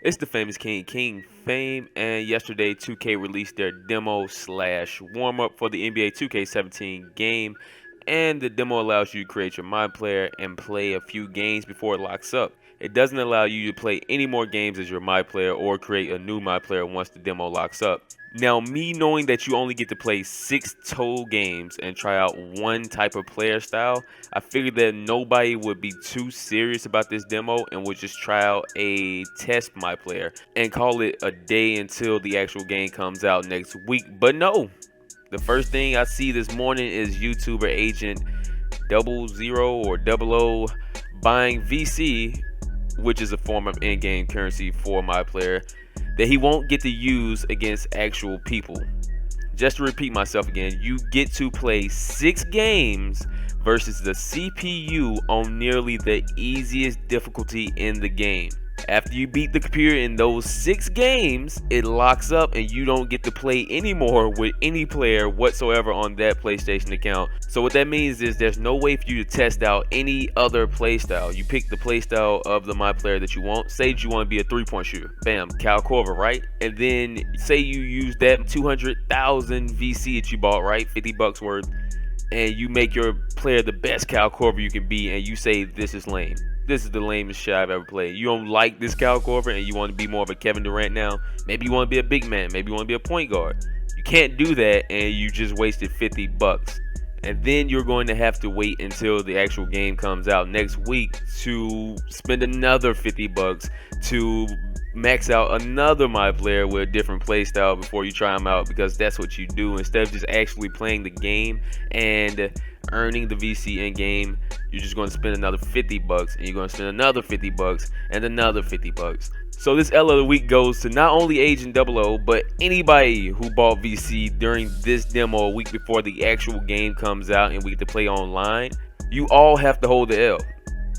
It's the famous King Fame, and yesterday 2K released their demo slash warm up for the NBA 2K17 game, and the demo allows you to create your My Player and play a few games before it locks up. It doesn't allow you to play any more games as your My Player or create a new My Player once the demo locks up. Now, me knowing that you only get to play 6 total games and try out one type of player style, I figured that nobody would be too serious about this demo and would just try out a test My Player and call it a day until the actual game comes out next week. But no, the first thing I see this morning is YouTuber agent 00 or 00 buying VC, which is a form of in-game currency for My Player, that he won't get to use against actual people. Just to repeat myself again, you get to play 6 games versus the CPU on nearly the easiest difficulty in the game. After you beat the computer in those 6 games, it locks up and you don't get to play anymore with any player whatsoever on that PlayStation account. So what that means is there's no way for you to test out any other playstyle. You pick the playstyle of the My Player that you want. Say you want to be a 3-point shooter. Bam, Cal Korver, right? And then say you use that 200,000 VC that you bought, right? 50 bucks worth. And you make your player the best Cal Korver you can be, and you say this is lame. This is the lamest shit I've ever played. You don't like this Cal Korver and you want to be more of a Kevin Durant now. Maybe you want to be a big man. Maybe you want to be a point guard. You can't do that and you just wasted 50 bucks. And then you're going to have to wait until the actual game comes out next week to spend another 50 bucks to max out another My Player with a different playstyle before you try them out, because that's what you do. Instead of just actually playing the game and earning the VC in game, you're just going to spend another 50 bucks and you're going to spend another 50 bucks and another 50 bucks. So this L of the week goes to not only Agent 00, but anybody who bought VC during this demo a week before the actual game comes out and we get to play online. You all have to hold the L.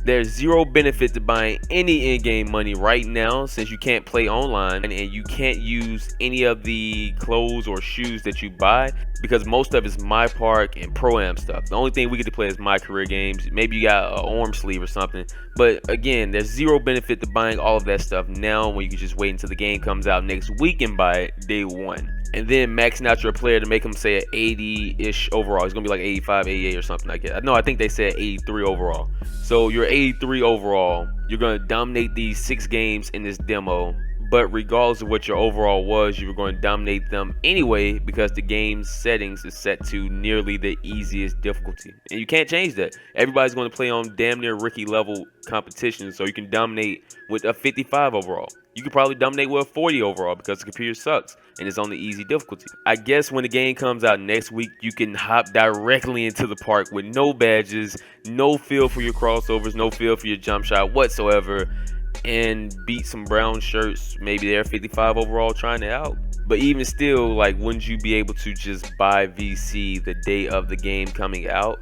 There's zero benefit to buying any in-game money right now, since you can't play online and you can't use any of the clothes or shoes that you buy, because most of it's My Park and Pro-Am stuff. The only thing we get to play is My Career games. Maybe you got an arm sleeve or something. But again, there's zero benefit to buying all of that stuff now when you can just wait until the game comes out next week and buy it day one. And then maxing out your player to make him say an 80-ish overall. He's going to be like 85, 88 or something like that. No, I think they said 83 overall. So you're 83 overall. You're going to dominate these 6 games in this demo. But regardless of what your overall was, you were going to dominate them anyway, because the game's settings is set to nearly the easiest difficulty. And you can't change that. Everybody's going to play on damn near rookie level competition, so you can dominate with a 55 overall. You could probably dominate with a 40 overall because the computer sucks and it's on the easy difficulty. I guess when the game comes out next week, you can hop directly into the park with no badges, no feel for your crossovers, no feel for your jump shot whatsoever, and beat some brown shirts. Maybe they're 55 overall trying it out. But even still, like, wouldn't you be able to just buy VC the day of the game coming out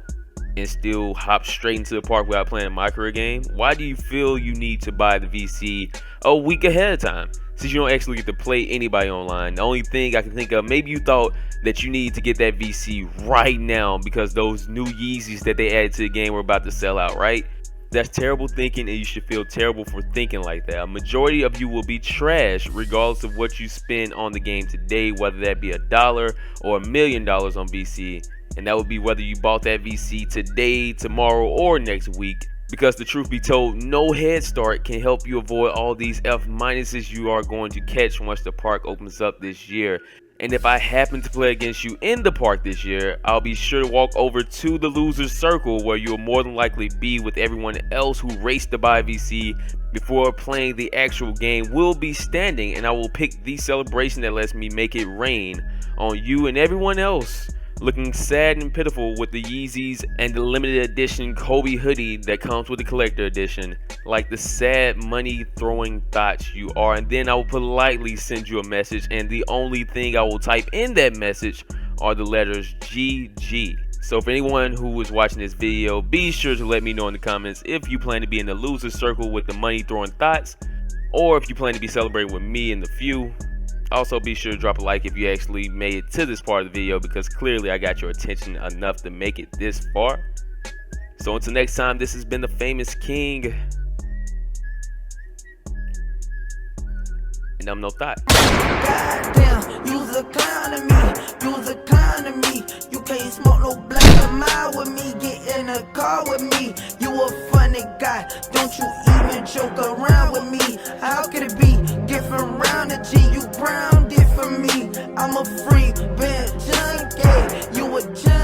and still hop straight into the park without playing a My Career game? Why do you feel you need to buy the VC a week ahead of time, since you don't actually get to play anybody online? The only thing I can think of, maybe you thought that you need to get that VC right now because those new Yeezys that they added to the game were about to sell out, right? That's terrible thinking, and you should feel terrible for thinking like that. A majority of you will be trash regardless of what you spend on the game today, whether that be $1 or $1 million on VC. And that would be whether you bought that VC today, tomorrow, or next week. Because the truth be told, no head start can help you avoid all these F minuses you are going to catch once the park opens up this year. And if I happen to play against you in the park this year, I'll be sure to walk over to the loser's circle, where you'll more than likely be with everyone else who raced to buy VC before playing the actual game. Will be standing, and I will pick the celebration that lets me make it rain on you and everyone else looking sad and pitiful with the Yeezys and the limited edition Kobe hoodie that comes with the collector edition, like the sad money throwing thoughts you are. And then I will politely send you a message, and the only thing I will type in that message are the letters GG. So for anyone who is watching this video, be sure to let me know in the comments if you plan to be in the loser circle with the money throwing thoughts, or if you plan to be celebrating with me and the few. Also, be sure to drop a like if you actually made it to this part of the video, because clearly I got your attention enough to make it this far. So until next time, this has been the Famous King. Them no thought. Goddamn, you's a clown to me, you's a clown to me. You can't smoke no black mile with me, get in a car with me. You a funny guy, don't you even joke around with me. How could it be different round the G? You browned it for me. I'm a free band junkie, you a junkie.